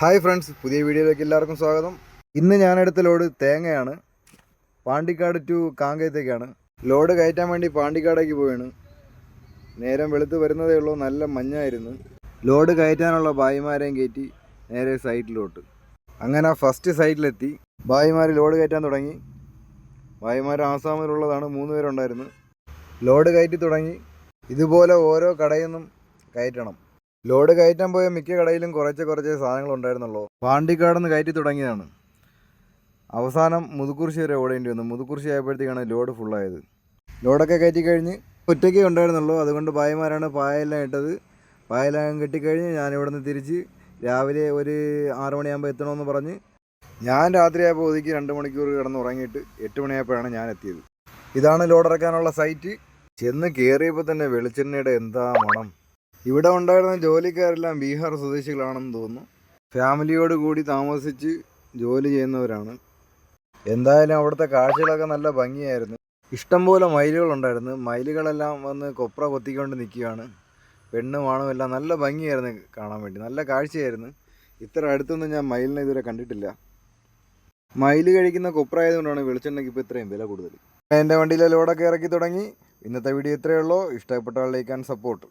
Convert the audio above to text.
Hi friends, പുതിയ വീഡിയോയിലേക്ക് എല്ലാവർക്കും സ്വാഗതം. ഇന്ന് ഞാനെടുത്ത ലോഡ് തേങ്ങയാണ്. പാണ്ടിക്കാട് ടു കാങ്കയത്തേക്കാണ്. ലോഡ് കയറ്റാൻ വേണ്ടി പാണ്ടിക്കാടേക്ക് പോവാണ്. നേരം വെളുത്ത് വരുന്നതേ ഉള്ളൂ, നല്ല മഞ്ഞായിരുന്നു. ലോഡ് കയറ്റാനുള്ള ഭായിമാരെയും കയറ്റി നേരെ സൈറ്റിലോട്ട്. അങ്ങനെ ഫസ്റ്റ് സൈറ്റിലെത്തി. ഭായിമാർ ലോഡ് കയറ്റാൻ തുടങ്ങി. ഭായിമാർ ആസാമിലുള്ളതാണ്, 3 പേരുണ്ടായിരുന്നു. ലോഡ് കയറ്റി തുടങ്ങി. ഇതുപോലെ ഓരോ കടയിൽ നിന്നും കയറ്റണം. ലോഡ് കയറ്റാൻ പോയ മിക്ക കടയിലും കുറച്ച് സാധനങ്ങൾ ഉണ്ടായിരുന്നുള്ളൂ. പാണ്ടിക്കാട് നിന്ന് കയറ്റി തുടങ്ങിയതാണ്. അവസാനം മുതുക്കുറിശി വരെ ഓടേണ്ടി വന്നു. മുതുക്കുറിശി ആയപ്പോഴത്തേക്കാണ് ലോഡ് ഫുള്ളായത്. ലോഡൊക്കെ കയറ്റി കഴിഞ്ഞ് ഒറ്റയ്ക്കേ ഉണ്ടായിരുന്നുള്ളൂ. അതുകൊണ്ട് ഭായിമാരാണ് പായെല്ലാം ഇട്ടത്. പായെല്ലാം കെട്ടിക്കഴിഞ്ഞ് ഞാനിവിടെ നിന്ന് തിരിച്ച് രാവിലെ ഒരു 6 മണിയാകുമ്പോൾ എത്തണമെന്ന് പറഞ്ഞ് ഞാൻ രാത്രിയായപ്പോൾ ഒതുക്കി 2 മണിക്കൂർ കിടന്ന് ഉറങ്ങിയിട്ട് 8 മണിയായപ്പോഴാണ് ഞാൻ എത്തിയത്. ഇതാണ് ലോഡ് ഇറക്കാനുള്ള സൈറ്റ്. ചെന്ന് കയറിയപ്പോൾ തന്നെ വെളിച്ചെണ്ണയുടെ എന്താ മണം! ഇവിടെ ഉണ്ടായിരുന്ന ജോലിക്കാരെല്ലാം ബീഹാർ സ്വദേശികളാണെന്ന് തോന്നുന്നു. ഫാമിലിയോട് കൂടി താമസിച്ച് ജോലി ചെയ്യുന്നവരാണ്. എന്തായാലും അവിടുത്തെ കാഴ്ചകളൊക്കെ നല്ല ഭംഗിയായിരുന്നു. ഇഷ്ടംപോലെ മയിലുകളുണ്ടായിരുന്നു. മയിലുകളെല്ലാം വന്ന് കൊപ്ര കൊത്തിക്കൊണ്ട് നിൽക്കുകയാണ്. പെണ്ണും ആണും എല്ലാം നല്ല ഭംഗിയായിരുന്നു കാണാൻ വേണ്ടി. നല്ല കാഴ്ചയായിരുന്നു. ഇത്ര അടുത്തൊന്നും ഞാൻ മയിലിനെ ഇതുവരെ കണ്ടിട്ടില്ല. മയിൽ കഴിക്കുന്ന കൊപ്ര ആയതുകൊണ്ടാണ് വെളിച്ചെണ്ണയ്ക്ക് ഇപ്പോൾ ഇത്രയും വില കൂടുതൽ. എൻ്റെ വണ്ടിയിലെ ലോഡൊക്കെ ഇറക്കി തുടങ്ങി. ഇന്നത്തെ വീഡിയോ ഇത്രയേ ഉള്ളൂ. ഇഷ്ടപ്പെട്ടാൽ ലൈക്ക് ആൻഡ് സപ്പോർട്ട്.